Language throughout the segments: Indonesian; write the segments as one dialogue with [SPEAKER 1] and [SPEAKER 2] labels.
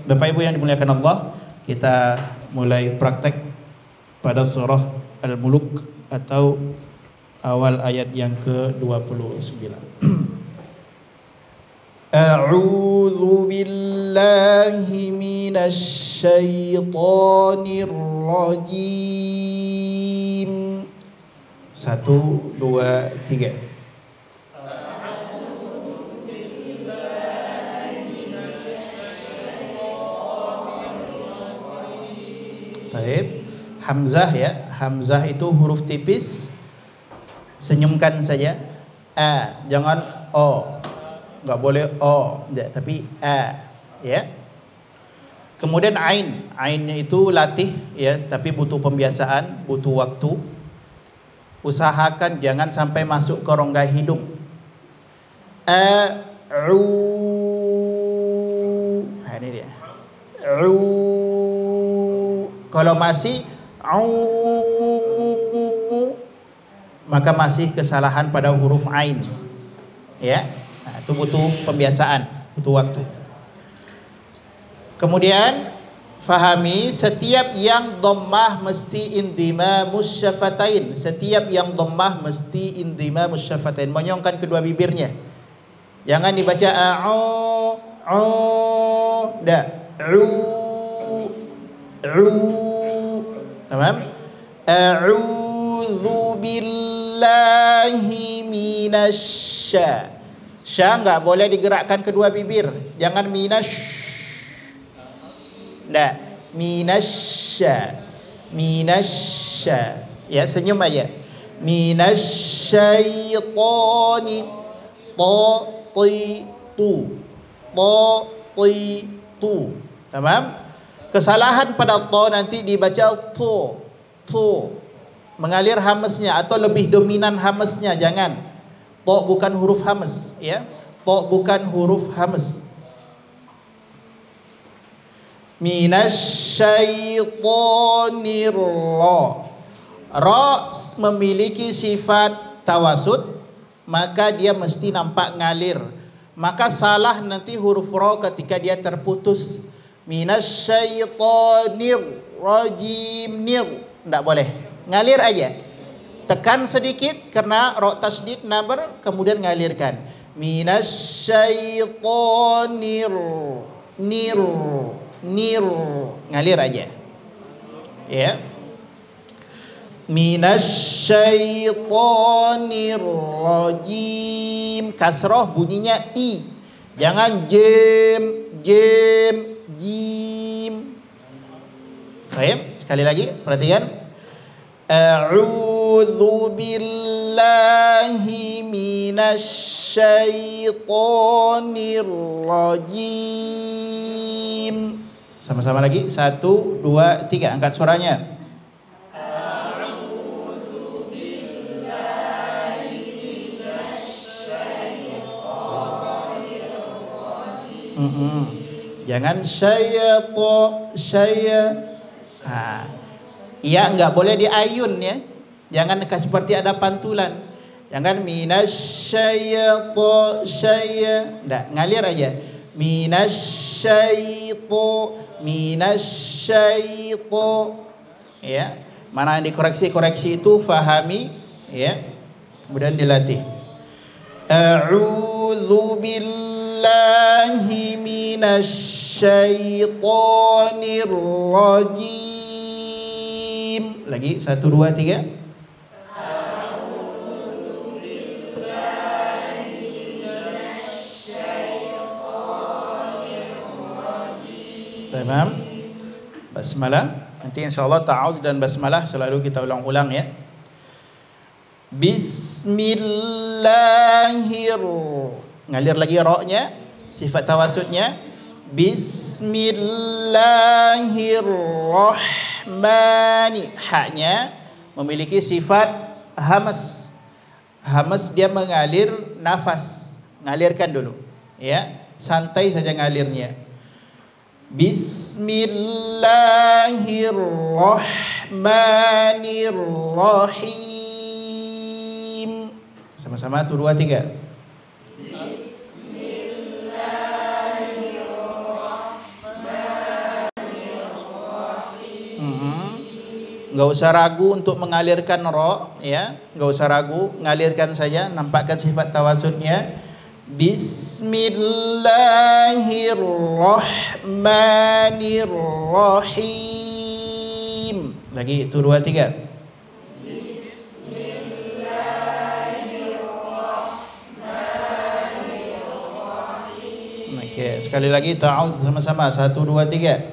[SPEAKER 1] Bapak Ibu yang dimuliakan Allah, kita mulai praktek pada surah Al-Muluk atau awal ayat yang ke-29. A'udzu billahi minasy syaithanir rajim. 1, 2, 3. Baik, hamzah ya. Hamzah itu huruf tipis. Senyumkan saja. A, jangan o. Enggak boleh o, ya, tapi a, ya. Kemudian ain. Ainnya itu latih ya, tapi butuh pembiasaan, butuh waktu. Usahakan jangan sampai masuk ke rongga hidung. Nah, ini dia. Kalau masih maka masih kesalahan pada huruf ain. Ya. Nah, itu butuh pembiasaan, butuh waktu. Kemudian fahami setiap yang dhammah mesti indhimamus syafatain. Setiap yang dhammah mesti indhimamus syafatain, menyongkan kedua bibirnya. Jangan dibaca enggak. Tamam? A'udzu billahi minasy sya enggak boleh digerakkan kedua bibir. Jangan enggak. Minasy. Ya, senyum aja. Minasyaitoni tu. Tamam? Kesalahan pada to nanti dibaca to. Mengalir hamesnya atau lebih dominan hamesnya, jangan. To bukan huruf hames, ya. To bukan huruf hames. Minasyaitonir ra memiliki sifat tawasud, maka dia mesti nampak ngalir. Maka salah nanti huruf ra ketika dia terputus. Minasyaitonir rajim enggak boleh. Ngalir aja. Tekan sedikit karena ra tasydid nabar, kemudian ngalirkan. Minasyaitonir ngalir aja. Ya. Minasyaitonir rajim. Kasrah bunyinya i. Jangan jim. Baik, sekali lagi perhatikan. A'udzu billahi minasyaitonir rajim. Sama-sama lagi. 1, 2, 3. Angkat suaranya. A'udzu billahi minasyaitonir rajim. Jangan saya. Iya, enggak boleh diayun ya. Jangan seperti ada pantulan. Jangan minasyaito. Enggak, ngalir aja. Minasyaito. Ya. Mana yang dikoreksi itu fahami ya. Kemudian dilatih. A'udzu billahi minasyaitonir rajim. Lagi 1, 2, 3. A'udzu billahi minasyaitonir rajim. Tamam. Basmalah. Nanti insyaallah ta'awudz dan basmalah selalu kita ulang-ulang ya. Ngalir lagi ra-nya, sifat tawasudnya. Bismillahirrahmani. Haknya memiliki sifat hamas. Hamas dia mengalir nafas. Ngalirkan dulu ya. Santai saja ngalirnya. Bismillahirrahmanirrahim. Sama-sama 1, 2, 3. Bismillahirrahmanirrahim. Enggak usah ragu untuk mengalirkan ra, ya. Enggak usah ragu, ngalirkan saja, nampakkan sifat tawasudnya. Bismillahirrahmanirrahim. Lagi itu 2 3. Bismillahirrahmanirrahim. Okey, sekali lagi ta'awudz sama-sama. 1 2 3.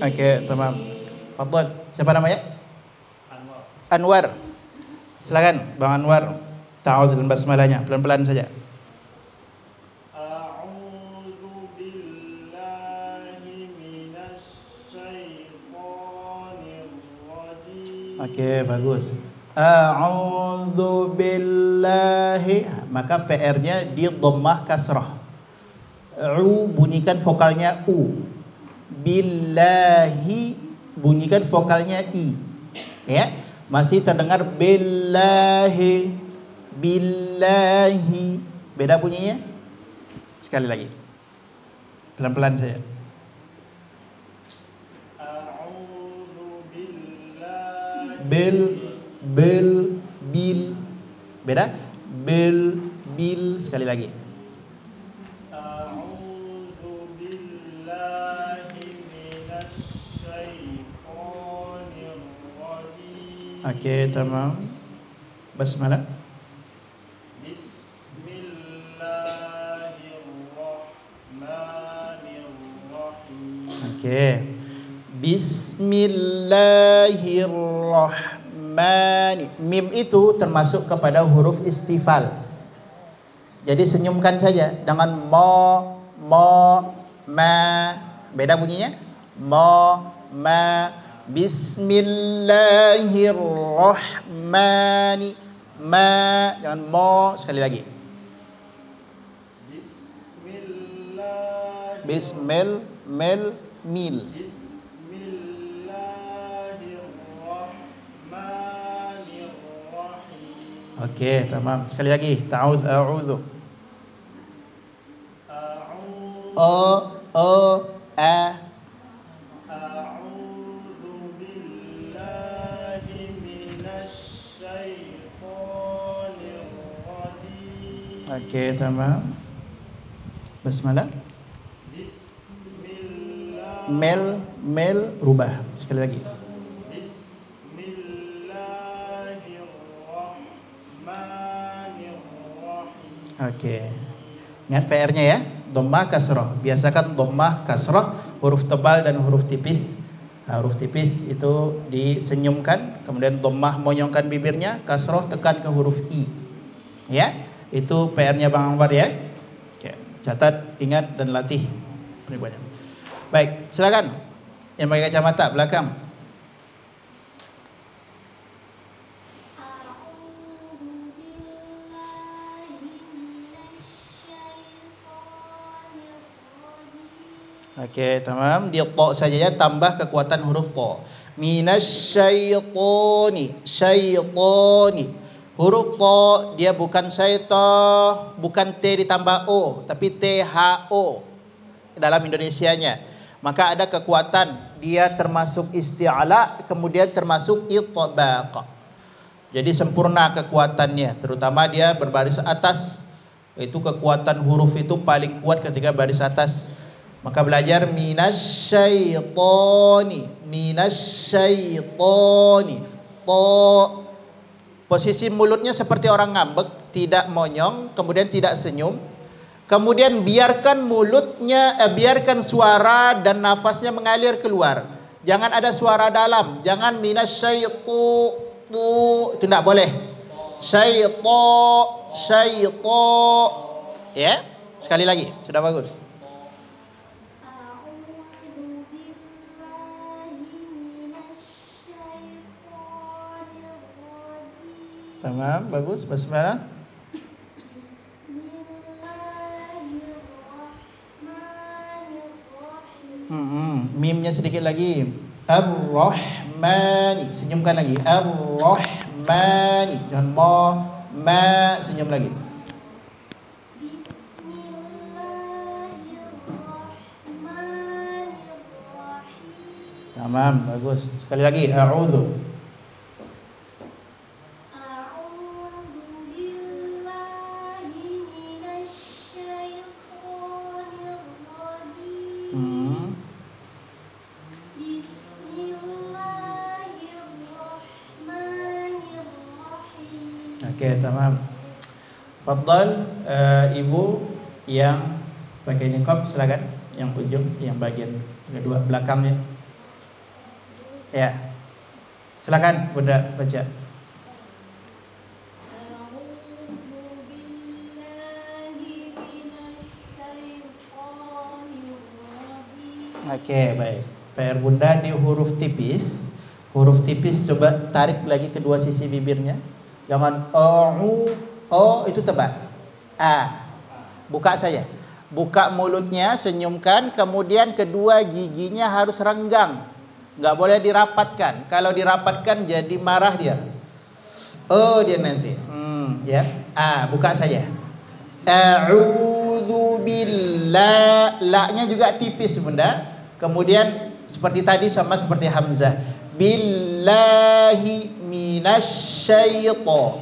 [SPEAKER 1] Okey, tamam. Fadhal. Siapa namanya? Anwar. Anwar. Silakan Bang Anwar. Ta'awudz dan basmalahnya pelan-pelan saja.
[SPEAKER 2] A'udzu billahi minasy syaithanir rajim.
[SPEAKER 1] Okey, bagus. A'udzu billahi, maka PR-nya di dhammah kasrah. Bunyikan vokalnya u. Billahi, bunyikan vokalnya i. Ya, masih terdengar billahi. Billahi. Beda bunyinya? Sekali lagi. Pelan-pelan saja.
[SPEAKER 2] A'udzu billahi
[SPEAKER 1] Bil. Beda? Bil. Sekali lagi. Okey, tamam. Basmalah.
[SPEAKER 2] Bismillahirrahmanirrahim.
[SPEAKER 1] Okey. Bismillahirrahmanirrahim. Mim itu termasuk kepada huruf istifal. Jadi senyumkan saja dengan ma. Beda bunyinya? Ma. Bismillahirrahmanirrahim. Jangan mo, sekali lagi. Bismillahirrahmanirrahim. Okey, tamam. Sekali lagi. Ta'awudz, a'udzu. A. Okey, tamam. Basmalah.
[SPEAKER 2] Bismillah.
[SPEAKER 1] Mel rubah. Sekali lagi.
[SPEAKER 2] Bismillahirrahmanirrahim.
[SPEAKER 1] Okey. Ingat PR-nya ya. Dhammah kasrah. Biasakan dhammah kasrah, huruf tebal dan huruf tipis. Huruf tipis itu disenyumkan, kemudian dhammah monyongkan bibirnya, kasrah tekan ke huruf i. Ya. Itu PR-nya Bang Anwar ya. Oke, catat, ingat dan latih peribadian. Baik, silakan. Yang pakai kacamata belakang. Okey, tamam. Dia ta saja ya, tambah kekuatan huruf ta. Minasyaitani, syaitani. Huruf ta dia bukan syaita, bukan t ditambah o, tapi THO dalam Indonesianya. Maka ada kekuatan, dia termasuk isti'ala, kemudian termasuk itbaq. Jadi sempurna kekuatannya, terutama dia berbaris atas. Itu kekuatan huruf itu paling kuat ketika baris atas. Maka belajar minasyaitani, ta. Posisi mulutnya seperti orang ngambek, tidak monyong, kemudian tidak senyum. Kemudian biarkan mulutnya, biarkan suara dan nafasnya mengalir keluar. Jangan ada suara dalam, jangan minasyaitu, itu tidak boleh. Syaitu. Ya, sekali lagi, sudah bagus. Tamam, bagus. Basmalah. mimnya sedikit lagi. Ar-Rahmani. Senyumkan lagi. Ar-Rahmani. Jangan ma, senyum lagi. Tamam, bagus. Sekali lagi. A'udzu. Oke, tamam. Fadhal, ibu yang pakai niqab silakan, yang ujung, yang bagian kedua belakangnya. Ya. Silakan Bunda baca. Oke, baik. PR Bunda di huruf tipis. Huruf tipis coba tarik lagi kedua sisi bibirnya. Jangan o itu tebal. A. Buka saja. Buka mulutnya, senyumkan, kemudian kedua giginya harus renggang. Enggak boleh dirapatkan. Kalau dirapatkan jadi marah dia. Dia nanti. Ya. A, buka saja. A'udzu billah. La-nya juga tipis, Bunda. Kemudian seperti tadi sama seperti hamzah. Billahi minasyaiton.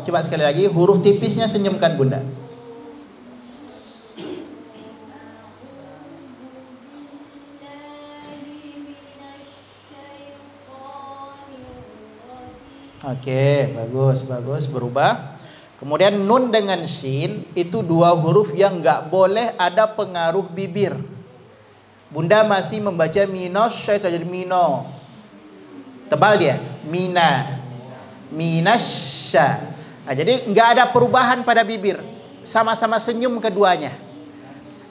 [SPEAKER 1] Coba sekali lagi huruf tipisnya senyumkan Bunda. Oke, bagus berubah. Kemudian nun dengan shin itu dua huruf yang nggak boleh ada pengaruh bibir. Bunda masih membaca minasyaiton jadi mino. Tebal dia. Minasya. Nah, jadi nggak ada perubahan pada bibir. Sama-sama senyum keduanya.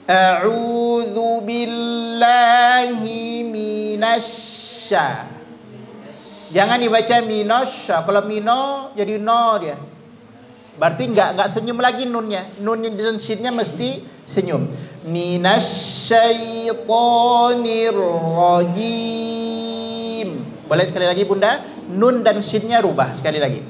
[SPEAKER 1] A'udzu billahi minasya. Jangan dibaca minasya. Kalau mino jadi no dia. Berarti nggak senyum lagi nunnya. Nunnya dan shinnya mesti senyum. Minasyaitonir rajim. Boleh sekali lagi Bunda? Nun dan shinnya rubah sekali lagi.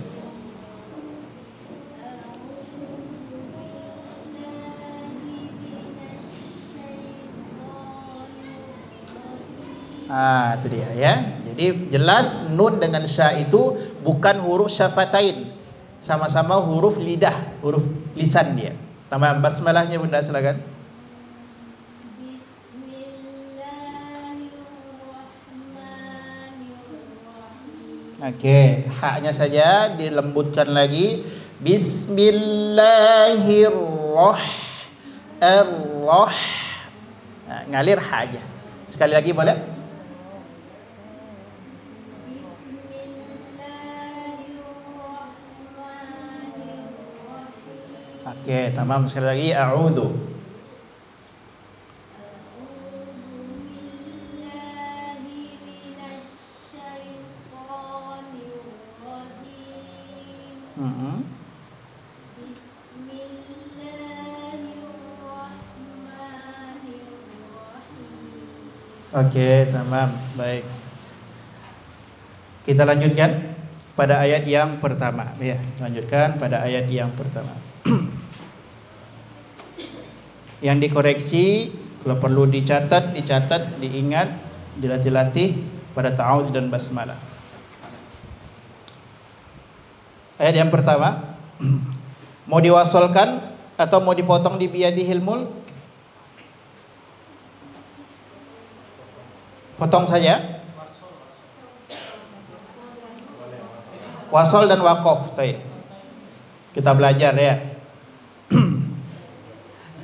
[SPEAKER 1] Itu dia ya. Jadi jelas nun dengan sya itu bukan huruf syafatain. Sama-sama huruf lidah, huruf lisan dia. Tambah basmalahnya Bunda silakan. Oke, haknya saja dilembutkan lagi. Bismillahirrahmanirrahim. Ngalir ha aja. Sekali lagi boleh? Oke, tamam. Sekali lagi a'udzu. Oke, tamam. Baik. Kita lanjutkan pada ayat yang pertama. Ya, lanjutkan pada ayat yang pertama. Yang dikoreksi, kalau perlu dicatat, diingat, dilatih-latih pada ta'awudz dan basmalah. Ayat yang pertama, mau diwasolkan atau mau dipotong di biyadihil mulk? Potong saja. Wasol dan waqaf. Kita belajar ya.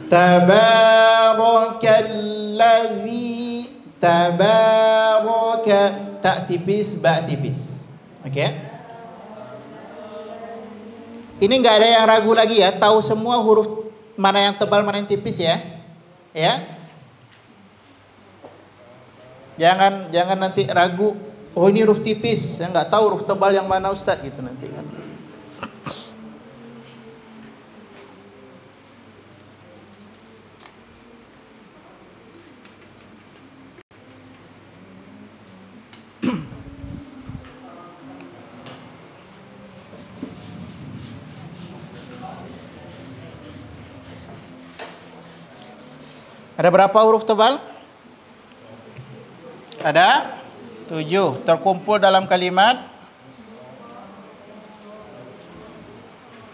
[SPEAKER 1] Tabarakalladzi tabaraka, tak tipis, ba tipis. Oke. Ini enggak ada yang ragu lagi ya, tahu semua huruf mana yang tebal, mana yang tipis ya. Ya. Jangan nanti ragu, oh ini huruf tipis, saya nggak tahu huruf tebal yang mana Ustadz gitu nanti kan. Ada berapa huruf tebal? Ada 7 terkumpul dalam kalimat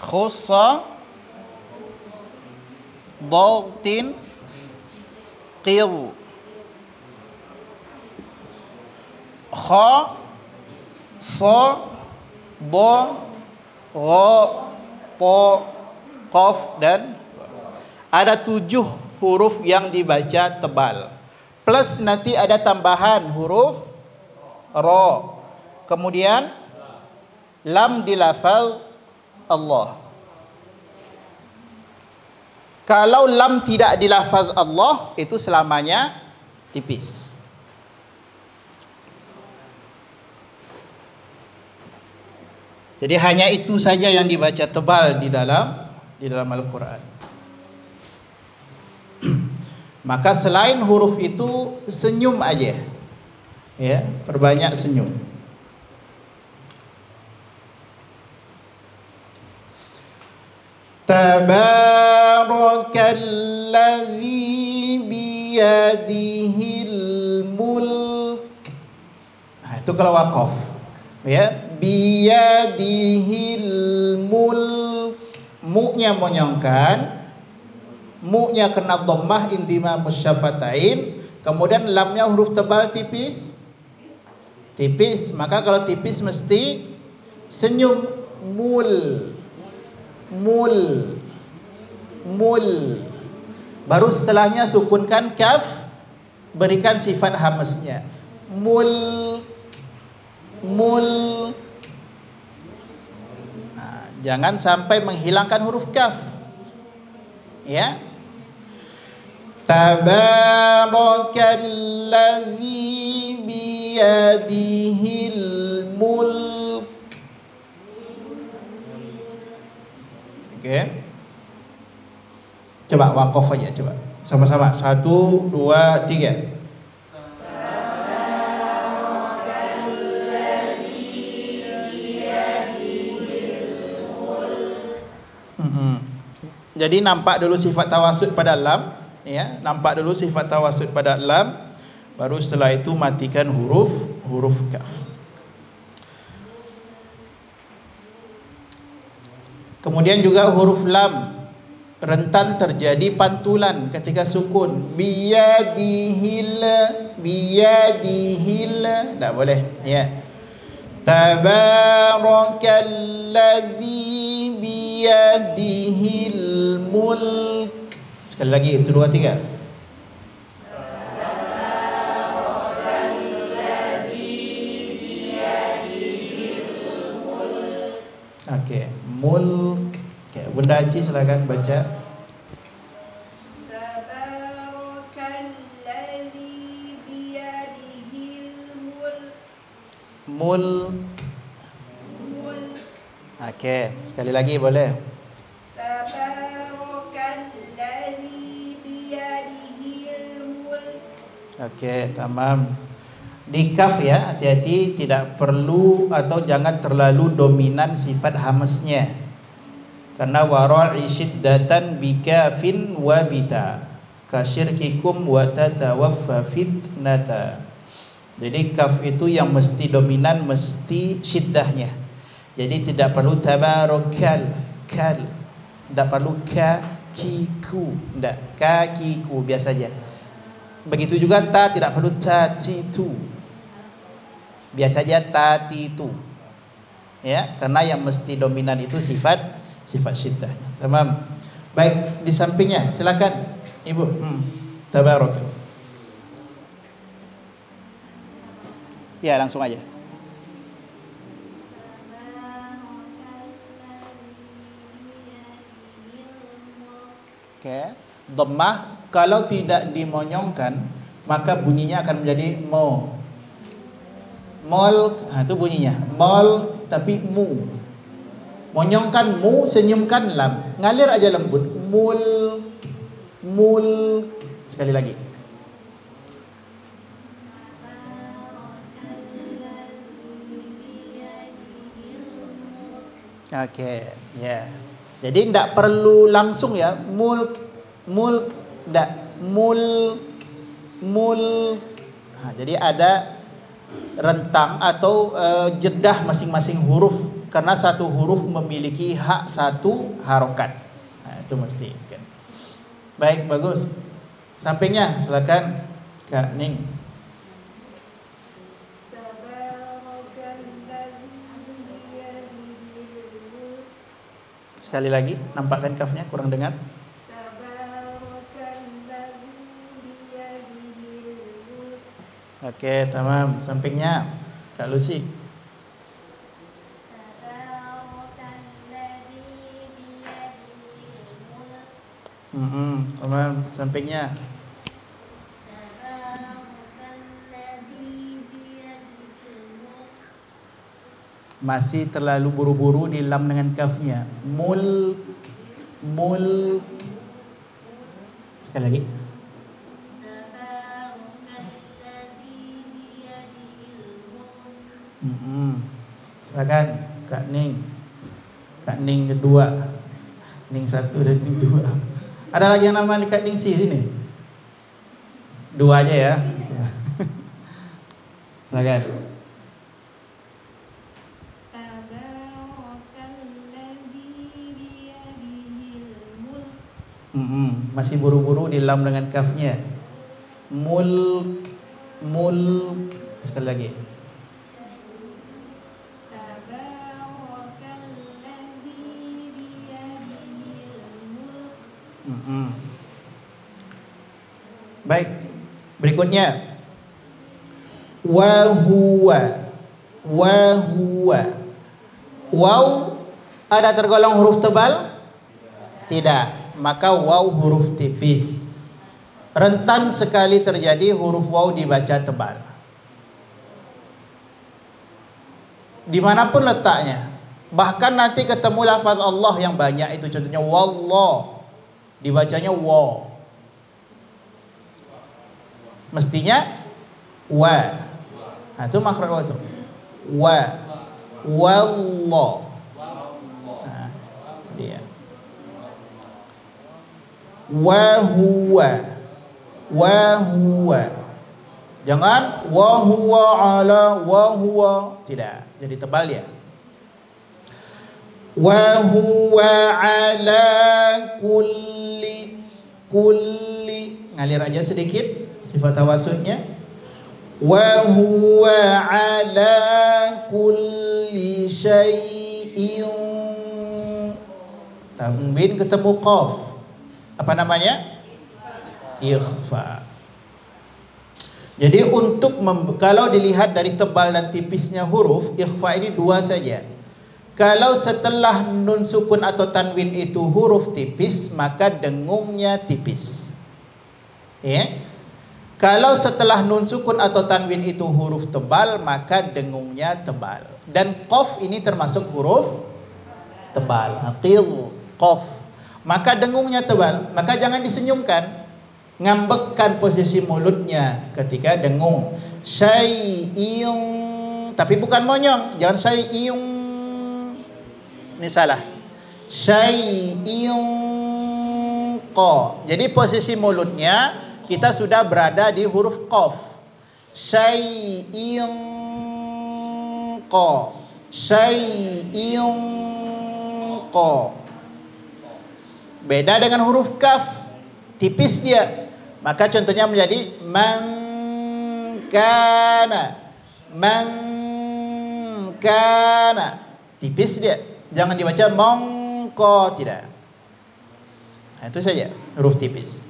[SPEAKER 1] khussa, dagtin, qil, kha, sa, ba, ra, ta, qaf dan ada 7 huruf yang dibaca tebal. Plus nanti ada tambahan huruf ra. Kemudian lam dilafal Allah. Kalau lam tidak dilafaz Allah, itu selamanya tipis. Jadi hanya itu saja yang dibaca tebal di dalam Al-Quran. Maka selain huruf itu, senyum aja. Ya, perbanyak senyum. Tabarakalladzi biyadihil mulk. Itu kalau waqaf. Ya, biyadihil mulk. Mu-nya monyongkan, mu-nya kena dhammah intima musyafatain, kemudian lamnya huruf tebal tipis. Tipis, maka kalau tipis mesti senyum mul. Mul, mul. Baru setelahnya sukunkan kaf, berikan sifat hamznya. Mul, mul. Nah, jangan sampai menghilangkan huruf kaf. Ya. Tabarakalladzi biyadihil mulk. Oke. Coba waqaf aja, coba. Sama-sama. 1, 2, 3. Jadi nampak dulu sifat tawasud pada lam, ya. Nampak dulu sifat tawasud pada lam, baru setelah itu matikan huruf kaf. Kemudian juga huruf lam rentan terjadi pantulan ketika sukun. Biyadihil, biyadihil, tak boleh, ya. Tabarakalladzi biyadihil mulk. Sekali lagi, itu 2, 3. Okey, mulk. Okey, Bunda Haji silakan baca.
[SPEAKER 3] Tabarakalladzi biyadihil mulk.
[SPEAKER 1] Mulk. Okey, sekali lagi boleh.
[SPEAKER 3] Tabarakalladzi biyadihil mulk.
[SPEAKER 1] Okey, tamam. Di kaf ya, hati-hati, tidak perlu atau jangan terlalu dominan sifat hamznya. Karena wara'i syiddatan bikafin wa bita kasyirkikum wa tatawaffa fitnata. Jadi kaf itu yang mesti dominan, mesti syiddahnya. Jadi tidak perlu tabarakal, kal. Tidak perlu kakiku, tidak, kakiku biasa saja. Begitu juga ta tidak perlu tatitu. Biasa saja tatitu. Ya, karena yang mesti dominan itu sifat syiddahnya. Tamam. Baik, di sampingnya silakan Ibu. Tabarak. Ya, langsung aja. Oke, dhammah kalau tidak dimonyongkan maka bunyinya akan menjadi mo. Mol, itu bunyinya. Mol tapi mu. Monyongkan mu, senyumkan lam. Ngalir aja lembut. Mul, mul. Sekali lagi. Oke, ya. Jadi tidak perlu langsung ya. Mulk, mulk. mulk. Jadi ada rentang atau jedah masing-masing huruf, karena satu huruf memiliki hak satu harokat. Itu mesti kan. Baik, bagus. Sampingnya silakan Kak Ning. Sekali lagi, nampakkan kafnya, kurang dengar. Oke, tamam. Sampingnya Kak Lucy. Tamam. Sampingnya masih terlalu buru-buru di lam dengan kafnya. Mulk. Sekali lagi. Silakan Kak Ning. Kak Ning kedua. Ning satu dan Ning dua. Ada lagi yang nama Kak Ning si sini? Dua aja ya. Silakan. Masih buru-buru di lam dengan kafnya. Mulk. Sekali lagi. Baik, berikutnya wa huwa. Waw ada tergolong huruf tebal? Tidak, maka waw huruf tipis. Rentan sekali terjadi huruf waw dibaca tebal. Dimanapun letaknya. Bahkan nanti ketemu lafaz Allah yang banyak itu, contohnya wallah, dibacanya wa. Mestinya wa. Nah, itu makhraj wa itu. Wa. Wallah. Nah, dia. Wa huwa. Jangan wa huwa ala wa huwa. Tidak, jadi tebal ya. Wa huwa ala kulli. Ngalir aja sedikit sifat tawasudnya. Wa huwa ala kulli syai'in. Tanwin ketemu qaf. Apa namanya? Ikhfa. Jadi untuk kalau dilihat dari tebal dan tipisnya huruf, ikhfa ini dua saja. Kalau setelah nun sukun atau tanwin itu huruf tipis, maka dengungnya tipis. Ya. Kalau setelah nun sukun atau tanwin itu huruf tebal, maka dengungnya tebal. Dan qaf ini termasuk huruf tebal. Aqil, qaf. Maka dengungnya tebal. Maka jangan disenyumkan. Ngambekkan posisi mulutnya ketika dengung. Syai'in, tapi bukan monyong. Jangan syai'in. Ini salah. Syai'in qa. Jadi posisi mulutnya kita sudah berada di huruf qaf. Syai'in qa. Syai'in qa. Beda dengan huruf kaf. Tipis dia. Maka contohnya menjadi man kana. Tipis dia. Jangan dibaca mongko, tidak. Nah, itu saja huruf tipis.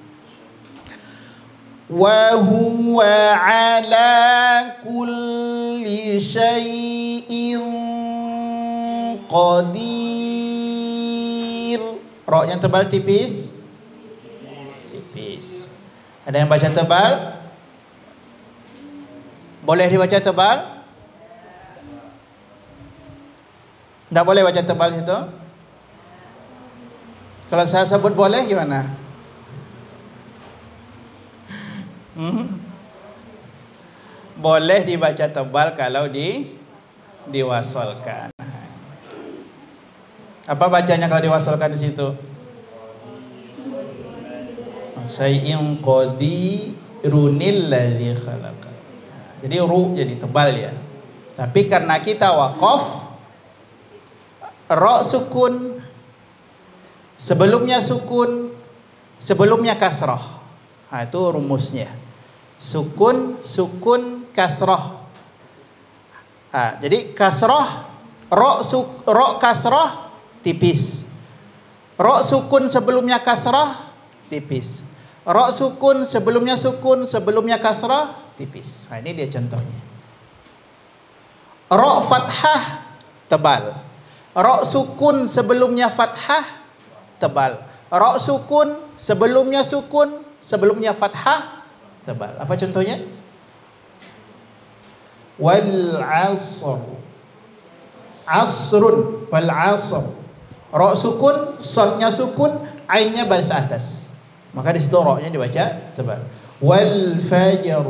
[SPEAKER 1] Wa huwa ala kulli syai'in qadir. Ra-nya tebal tipis? Tipis. Ada yang baca tebal? Boleh dibaca tebal? Tidak boleh baca tebal situ. Kalau saya sebut boleh gimana? Boleh dibaca tebal kalau diwasolkan. Apa bacanya kalau diwasolkan di situ? syai'in qadirunil ladzi khalaqa. Jadi ru jadi tebal ya. Tapi karena kita waqaf, ro sukun, sebelumnya sukun, sebelumnya kasrah. Nah, itu rumusnya. Sukun, sukun, kasrah. Nah, jadi kasrah, ro kasrah tipis. Ro sukun sebelumnya kasrah tipis. Ro sukun sebelumnya sukun, sebelumnya kasrah tipis. Nah, ini dia contohnya. Ro fathah tebal. Ro sukun sebelumnya fathah tebal. Ro sukun sebelumnya fathah tebal. Apa contohnya? Wal asr. Asrun wal asr. Ro sukun, sodnya sukun, ainnya baris atas. Maka di situ ro-nya dibaca tebal. Wal fajr.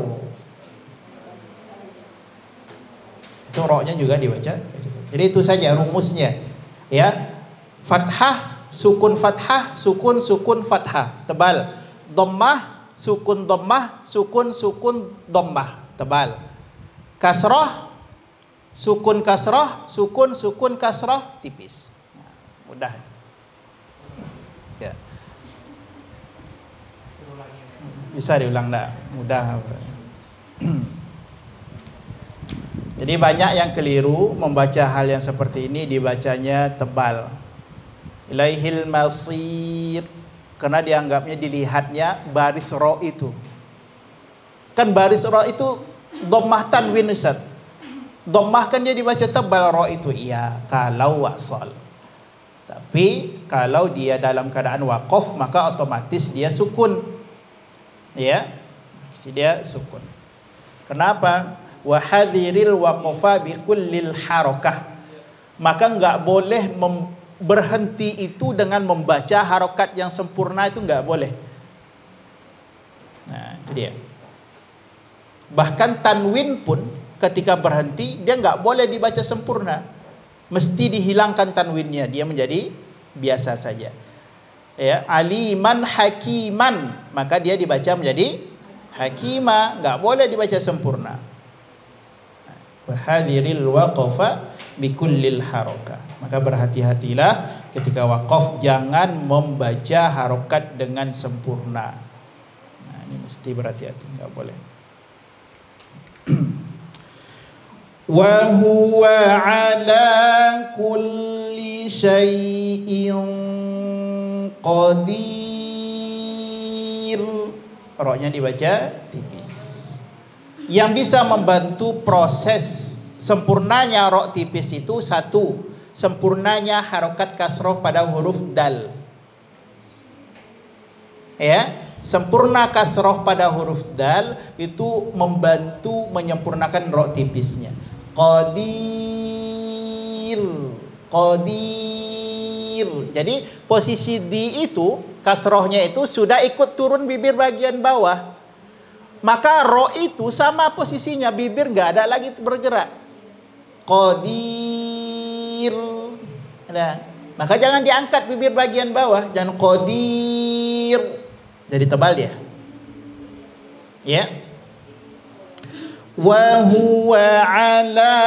[SPEAKER 1] Itu ro-nya juga dibaca. Jadi itu saja rumusnya. Ya. Fathah, sukun fathah, sukun sukun fathah, tebal. Dhammah, sukun dhammah, sukun sukun dhammah, tebal. Kasrah, sukun kasrah, sukun sukun kasrah, tipis. Mudah. Ya. Bisa diulang enggak? Mudah. Jadi banyak yang keliru membaca hal yang seperti ini, dibacanya tebal. Ilaihil masir, karena dianggapnya, dilihatnya baris ro itu. Kan baris ro itu dhammah tanwin Ustaz. Dhammah kan dia dibaca tebal ro itu. Iya, kalau wasal. Tapi kalau dia dalam keadaan waqaf, maka otomatis dia sukun. Ya. Dia sukun. Kenapa? Wa hadhiril waqafa bi kullil harakah. Maka enggak boleh berhenti itu dengan membaca harokat yang sempurna, itu enggak boleh. Nah, itu dia. Bahkan tanwin pun ketika berhenti dia enggak boleh dibaca sempurna. Mesti dihilangkan tanwinnya, dia menjadi biasa saja. Ya, aliman hakiman, maka dia dibaca menjadi hakima, enggak boleh dibaca sempurna. Hadiril waqafa bikullil harakah. Maka berhati-hatilah ketika waqaf, jangan membaca harokat dengan sempurna. Nah, ini mesti berhati-hati, enggak boleh. Wa huwa ala kulli syai'in qadir. Ro-nya dibaca tipis. Yang bisa membantu proses sempurnanya ro tipis itu, satu, sempurnanya harokat kasroh pada huruf dal. Ya, sempurna kasroh pada huruf dal itu membantu menyempurnakan ro tipisnya. Qadir, qadir. Jadi posisi di itu, kasrohnya itu sudah ikut turun bibir bagian bawah. Maka ro itu sama posisinya, bibir nggak ada lagi bergerak. Qadir. Nah, maka jangan diangkat bibir bagian bawah, jangan qadir. Jadi tebal dia. Ya. Wa huwa ala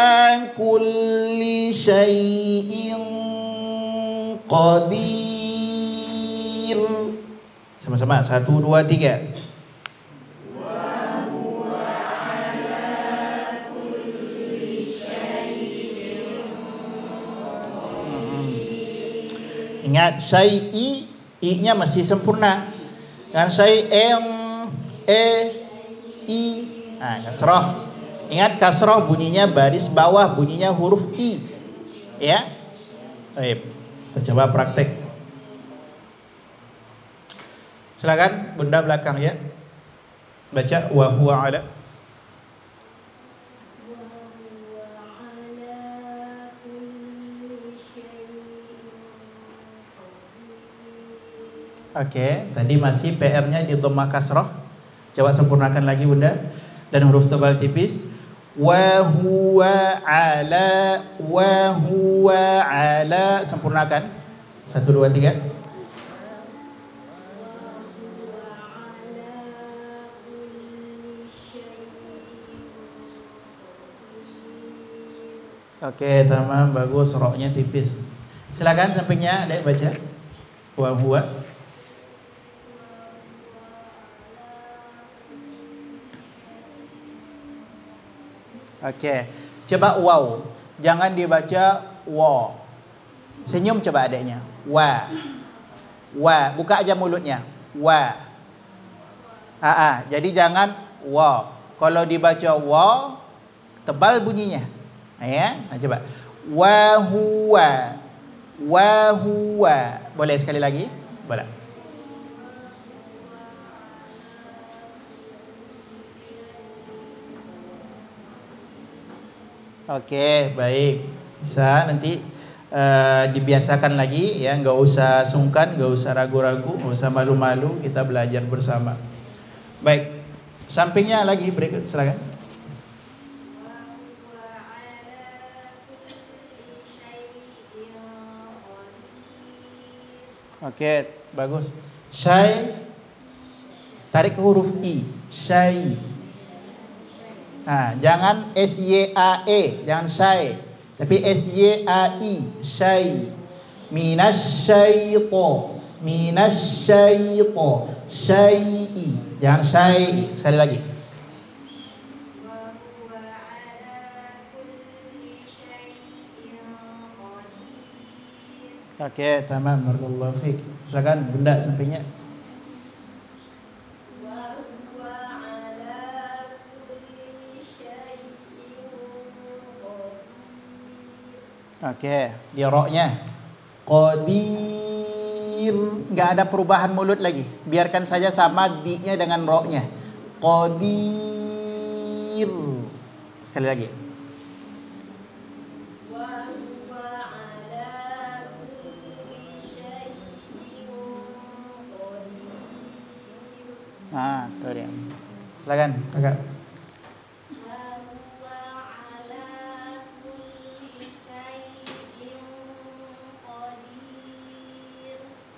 [SPEAKER 1] kulli syai'in qadir. Sama-sama, 1, 2, 3. Ingat, syai'i, i-nya masih sempurna. Dan syai'in, i. Nah, kasrah. Ingat, kasrah bunyinya baris bawah, bunyinya huruf i. Ya. Baik, kita coba praktek. Silakan bunda belakang ya. Baca wa huwa ala. Oke, tadi masih PR-nya di dhammah kasrah. Coba sempurnakan lagi bunda. Dan huruf tebal tipis. Wa huwa ala, wa huwa ala. Sempurnakan. 1, 2, 3. Oke, tamam, bagus, roknya tipis. Silakan sampingnya, Dek baca. Wa huwa. Oke, coba wow. Jangan dibaca wa. Senyum coba adeknya. Wa. Wa, buka aja mulutnya. Wa. Jadi jangan wa. Kalau dibaca wa, tebal bunyinya. Ya, coba. Wa huwa. Wa huwa. Boleh sekali lagi? Boleh. Oke, baik. Bisa nanti dibiasakan lagi ya, nggak usah sungkan, nggak usah ragu-ragu, nggak usah malu-malu, kita belajar bersama. Baik, sampingnya lagi berikut, silakan. Oke, bagus. Syai, tarik ke huruf I. Syai. Jangan S-Y-A-E, jangan syai. Tapi S-Y-A-I, syai. Minasyaiton, minasyaiton, syai'i. Jangan syai. Sekali lagi. Oke, tamam, barakallahu fiik. Silakan Bunda sampingnya. Oke, di roknya qadir, nggak ada perubahan mulut lagi. Biarkan saja sama di-nya dengan roknya. Qadir. Sekali lagi. Itu dia. Silakan, Kakak.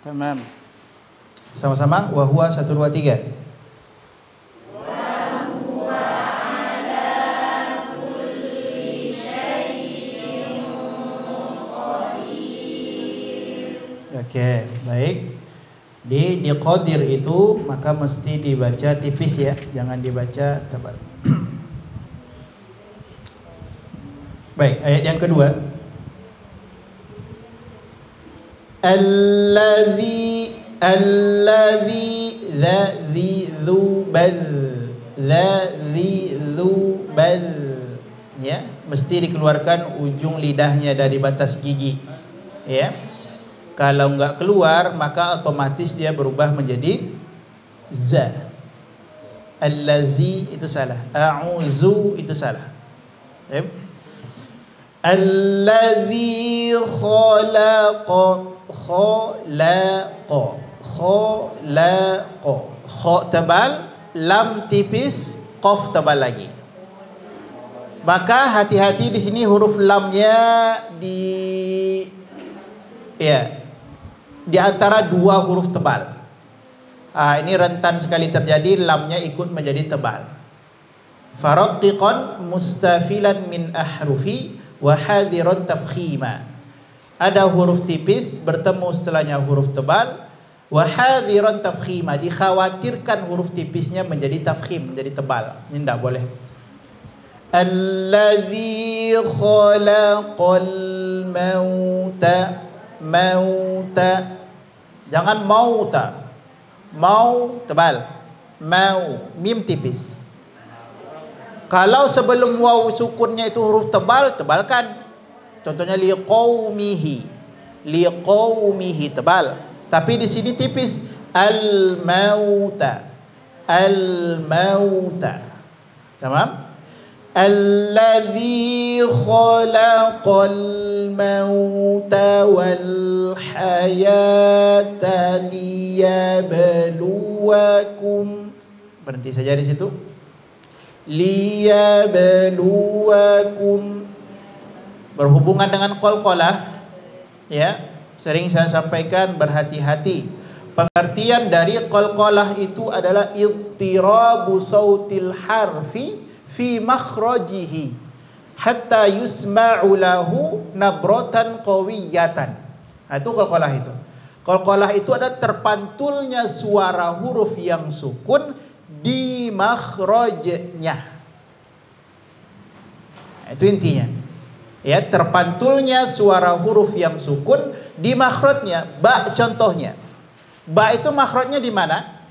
[SPEAKER 1] Tamam. Sama-sama. Wa huwa 1 2 3. Wa huwa ala kulli syai'in qadir. Oke, baik. Di qadir itu maka mesti dibaca tipis ya, jangan dibaca tebal. Baik, ayat yang kedua. Alladzi dzubal, ya, mesti dikeluarkan ujung lidahnya dari batas gigi, ya. Kalau enggak keluar maka otomatis dia berubah menjadi za. Allazi itu salah, a'uzu itu salah. Allazi khalaqa, kha tebal, lam tipis, qaf tebal lagi. Maka hati-hati di sini huruf lamnya di antara dua huruf tebal. Ini rentan sekali terjadi, lamnya ikut menjadi tebal. Faraqqiqan mustafilan min ahrufi wa hadiran tafkhima. Ada huruf tipis bertemu setelahnya huruf tebal. Wa hadiran tafkhima, dikhawatirkan huruf tipisnya menjadi tafkhim, menjadi tebal. Ini tidak boleh. Alladzi khalaqal mauta. Jangan mauta. Mau tebal. Mau, mim tipis. Kalau sebelum waw sukunnya itu huruf tebal, tebalkan. Contohnya liqaumihi tebal. Tapi di sini tipis. Al-mauta. Tamam? Alladzi khalaqal mauta wal hayata liyabluwakum. Berhenti saja di situ. Liyabluwakum, berhubungan dengan qalqalah, ya. Sering saya sampaikan, berhati-hati. Pengertian dari qalqalah itu adalah ittirabu sautil harfi fi makhrajihi. hatta yusma'u lahu nabratan qawiyatan. Nah, itu qalqalah itu. Qalqalah itu ada terpantulnya suara huruf yang sukun di makhrajnya. Nah, itu intinya. Ya, terpantulnya suara huruf yang sukun di makhrajnya. Ba contohnya. Ba itu makhrajnya di mana?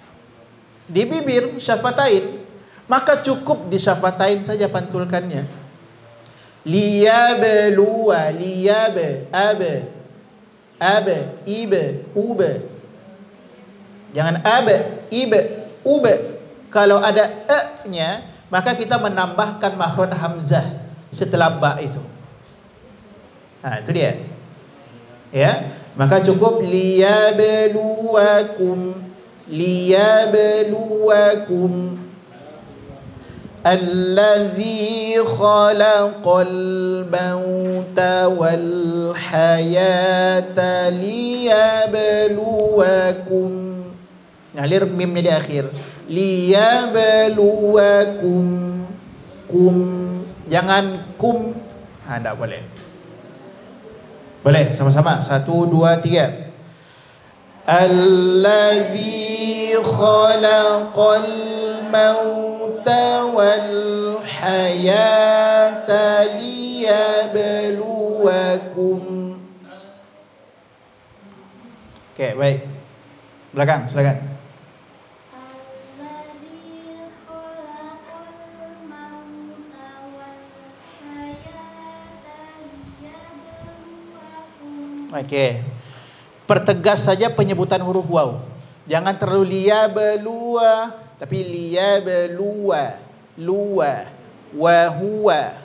[SPEAKER 1] Di bibir, syafatain. Maka cukup di syafatain saja pantulkannya. Liyabluwa, liyab, ab, ibe, ube. Jangan ab, ibe, ube. Kalau ada e-nya, maka kita menambahkan makhraj hamzah setelah ba itu. Nah, itu dia. Ya, maka cukup liyabluwakum, liyabluwakum. Alladzi khalaqal mauta wal hayata liyabluwakum. Ngalir mimnya di akhir. Liyabluwakum. Kum. Jangan kum. Ah, enggak boleh. Boleh sama-sama. 1, 2, 3. Alladzi khalaqal mauta wal hayata liyabluwakum. Oke, baik. Belakang, silakan. Oke. Pertegas saja penyebutan huruf waw. Jangan terlalu liyabluwa, tapi liyabluwa, luwa, wa huwa,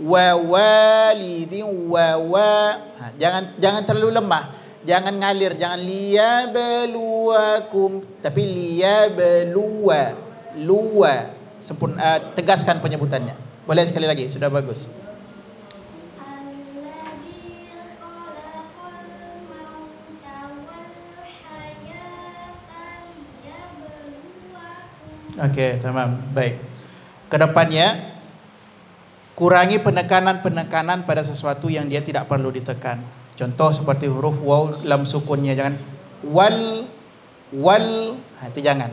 [SPEAKER 1] wa walidin wa wa. Jangan terlalu lemah. Jangan ngalir, jangan liyabluwakum, tapi liyabluwa, luwa. Tegaskan penyebutannya. Boleh sekali lagi, sudah bagus. Oke, tamam. Baik. Kedepannya kurangi penekanan-penekanan pada sesuatu yang dia tidak perlu ditekan. Contoh seperti huruf waw lam sukunnya, jangan wal, itu jangan.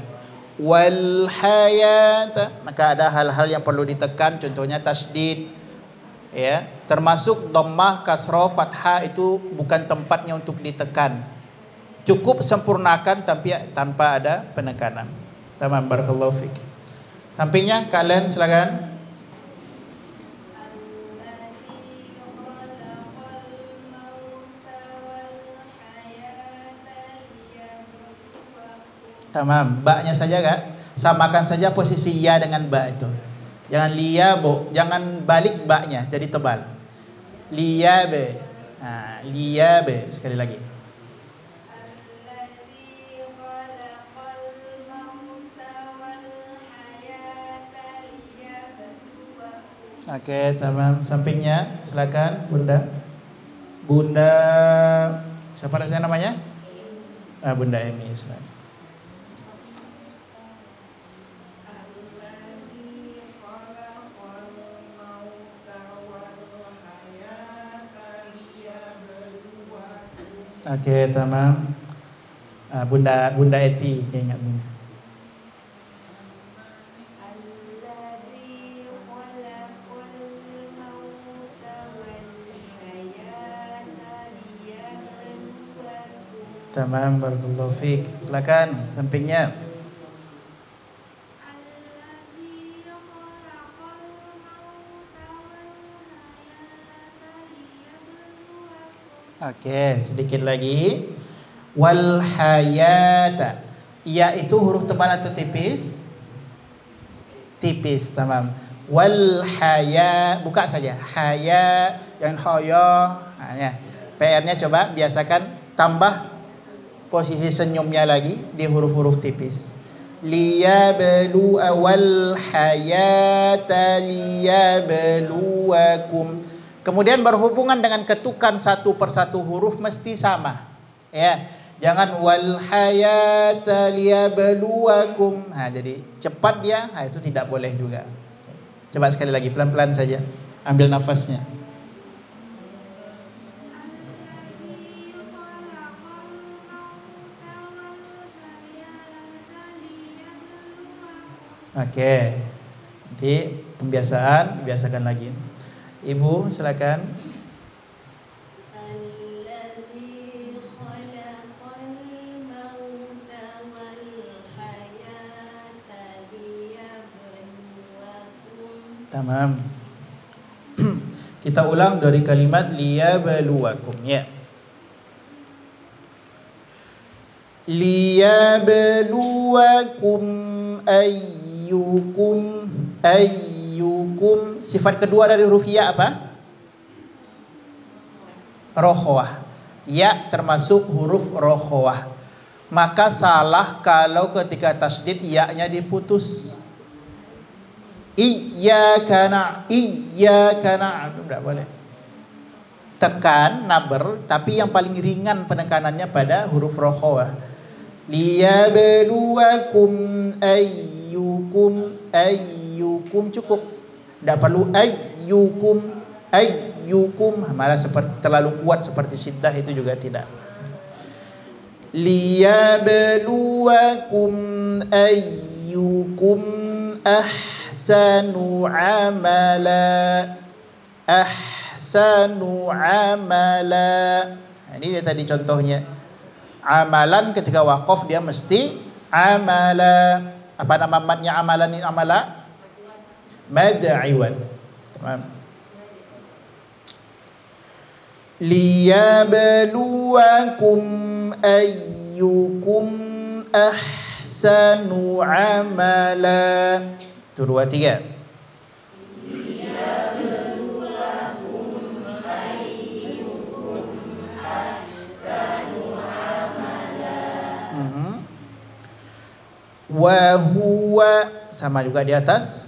[SPEAKER 1] Wal hayata, maka ada hal-hal yang perlu ditekan, contohnya tasdid. Ya, termasuk dhammah, kasrah, fathah itu bukan tempatnya untuk ditekan. Cukup sempurnakan tanpa ada penekanan. Tamam, barakallahu fiik. Sampingnya kalian silakan. Tamam, ba-nya saja Kak. Samakan saja posisi ya dengan ba itu. Jangan liyabo, jangan balik ba-nya jadi tebal. Liyabe. Nah, liyabe sekali lagi. Oke, tamam. Sampingnya, silakan, Bunda. Bunda, siapa namanya? Bunda Emi, silakan. Oke, tamam. Bunda Eti, ingat ini. Tamam, barakallahu fiik. Silakan sampingnya. Oke, sedikit lagi. Wal hayata. Ya itu huruf tebal atau tipis? Tipis, tamam. Wal haya, buka saja. Haya, jangan hoyo. Nah, ya. PR-nya coba biasakan tambah posisi senyumnya lagi di huruf-huruf tipis. Liyablu awal hayata liyabluwakum. Kemudian berhubungan dengan ketukan satu persatu huruf mesti sama. Ya, jangan wal hayata liyabluwakum. Nah, jadi cepat dia, itu tidak boleh juga. Coba sekali lagi pelan-pelan saja. Ambil nafasnya. Oke. Nanti pembiasaan, biasakan lagi. Ibu, silakan. Tamam. Kita ulang dari kalimat liyabluwakum ya. Liyabluwakum ayyukum sifat kedua dari huruf ya apa? Rokhawah. Ya termasuk huruf rokhawah. Maka salah kalau ketika tasydid ya-nya diputus. Iyyaka na'budu, tidak boleh. Tekan naber, tapi yang paling ringan penekanannya pada huruf rokhawah. Liyabluwakum ayyukum cukup. Tidak perlu ayyukum malah seperti terlalu kuat seperti syiddah, itu juga tidak. Liyabluwakum ayyukum ahsanu amala. Ini dia tadi contohnya. Amalan ketika waqaf dia mesti amala. Apa nama madnya amalan ini? Amala mad iwad. Liyabluwakum ayyukum ahsanu amala. Itu 2, 3. Wa huwa sama juga di atas.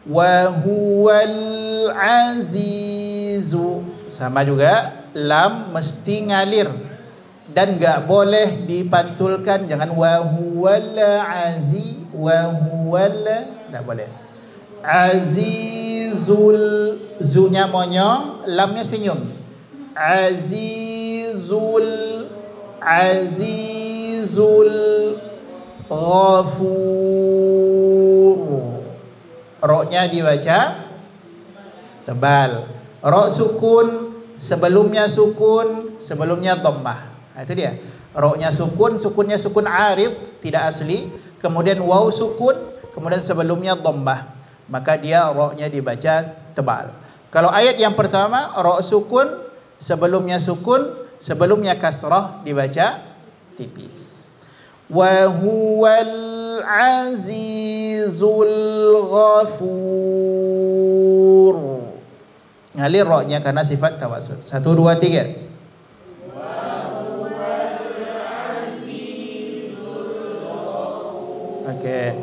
[SPEAKER 1] Wa huwal azizu sama juga, lam mesti ngalir dan enggak boleh dipantulkan. Jangan wa huwal aziz, wa huwal, enggak boleh. Azizul, zunya monyong, lamnya senyum. Azizul Ghafur. Roknya dibaca tebal. Rok sukun, sebelumnya dhammah. Nah, itu dia. Roknya sukun, sukunnya sukun arid, tidak asli. Kemudian waw sukun, kemudian sebelumnya dhammah. Maka dia roknya dibaca tebal. Kalau ayat yang pertama, rok sukun, sebelumnya kasrah dibaca tipis. Wa huwal azizul ghafur. Ngalir roknya karena sifat tawasul. 1, 2, 3. Oke.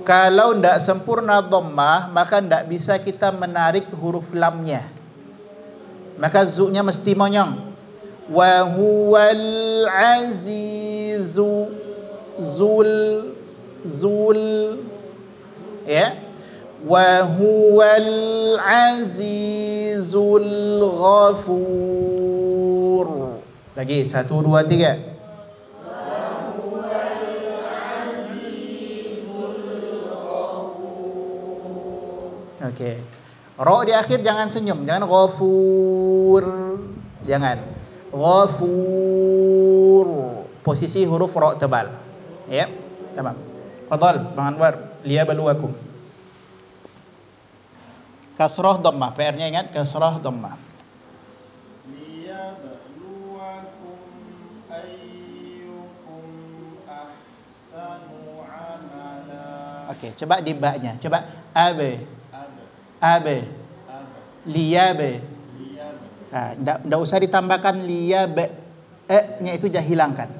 [SPEAKER 1] Kalau tidak sempurna dhammah, maka tidak bisa kita menarik huruf lamnya. Maka zu-nya mesti monyong. Wa huwal azizu zul ya. Wa huwal azizul ghafur. Lagi 1, 2, 3. Oke. Ro di akhir jangan senyum, jangan ghafur. Jangan. Ghafur. Posisi huruf ro tebal. Ya. Tamam. Fadhal, Bang Anwar, liyabluwakum. Kasrah dhammah, PR-nya ingat kasrah dhammah.
[SPEAKER 2] Liyabluwakum ayyukum ahsanu amala.
[SPEAKER 1] Oke, coba di ba-nya. Coba abe. Liyabe. Ndak usah ditambahkan liyabe. E-nya itu hilangkan.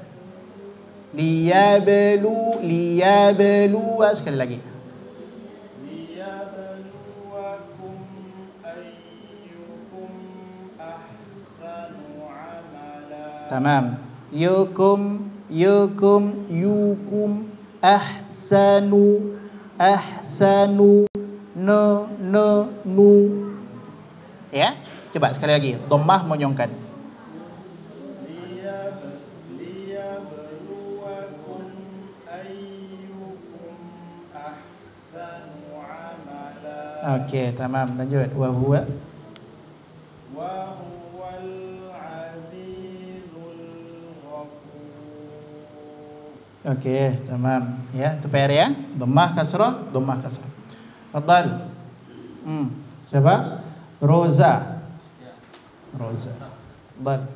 [SPEAKER 1] Liyablu sekali lagi.
[SPEAKER 2] Liyabluwakum ayyukum ahsanu amala.
[SPEAKER 1] Tamam. Yukum ahsanu nu. Ya, coba sekali lagi. Dhammah monyongkan.
[SPEAKER 2] liyabluwakum ayyukum ahsanu amala.
[SPEAKER 1] Okey, tamam. Lanjut. Wa huwa
[SPEAKER 2] Wa huwal azizul ghafur.
[SPEAKER 1] Okey, tamam. Ya, itu PR ya. Dhammah kasrah, dhammah kasrah. Fadhal. Siapa? Roza. Roza. Fadhal.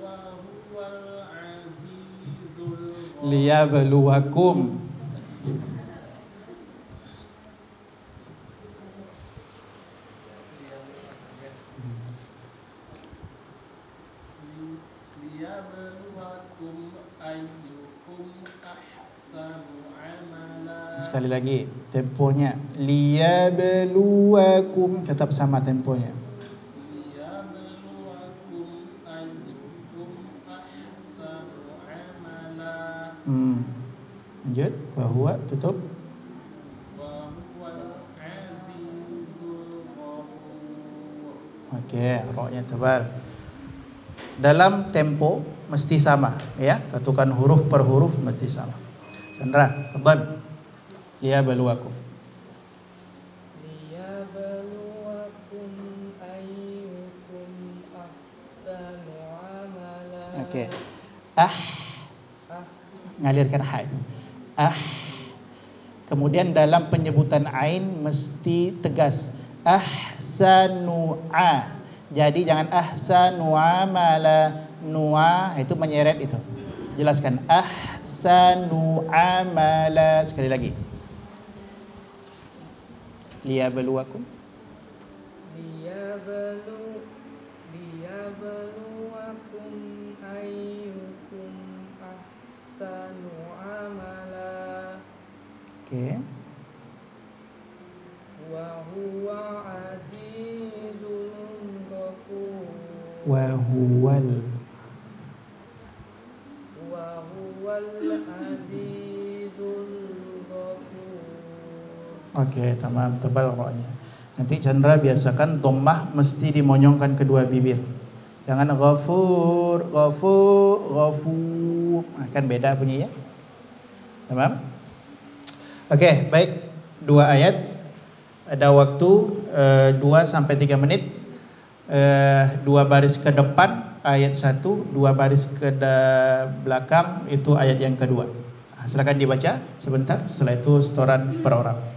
[SPEAKER 2] Wa huwal azizul
[SPEAKER 1] Liyabluwakum.
[SPEAKER 2] liyabluwakum ayyukum ahsanu amala.
[SPEAKER 1] Sekali lagi temponya. Liyabluwakum, tetap sama temponya.
[SPEAKER 2] Liyabluwakum ayyukum ahsanu amala.
[SPEAKER 1] Lanjut. Wa huwa, tutup.
[SPEAKER 2] Wa huwal azizul ghafur.
[SPEAKER 1] Okey, roknya tebal. Dalam tempo mesti sama, ya. Ketukan huruf per huruf mesti sama. Chandra, fadhal. Liyabluwakum.
[SPEAKER 4] liyabluwakum ayyukum ahsanu amala.
[SPEAKER 1] Okey.
[SPEAKER 4] Ah,
[SPEAKER 1] Ngalirkan ha itu. Kemudian dalam penyebutan ain mesti tegas. Ahsanu a. Jadi jangan ahsanu amala. Nu'a itu menyeret itu. Jelaskan. Ahsanu amala. Sekali lagi. Liyabluwakum.
[SPEAKER 4] liyabluwakum ayyukum ahsanu amala.
[SPEAKER 1] Okey.
[SPEAKER 4] Wa huwa azizul ghafur.
[SPEAKER 1] Wa huwal.
[SPEAKER 4] Wa huwal azizul ghafur.
[SPEAKER 1] Okey, tamam, tebal roknya. Nanti Chandra biasakan dhammah mesti dimonyongkan kedua bibir. Jangan ghafur, ghafur, ghafur. Kan beda bunyi ya. Tamam? Okey, baik. 2 ayat. Ada waktu 2 sampai 3 menit. 2 baris ke depan ayat 1, 2 baris ke belakang itu ayat yang kedua. Silakan dibaca sebentar, setelah itu setoran per orang.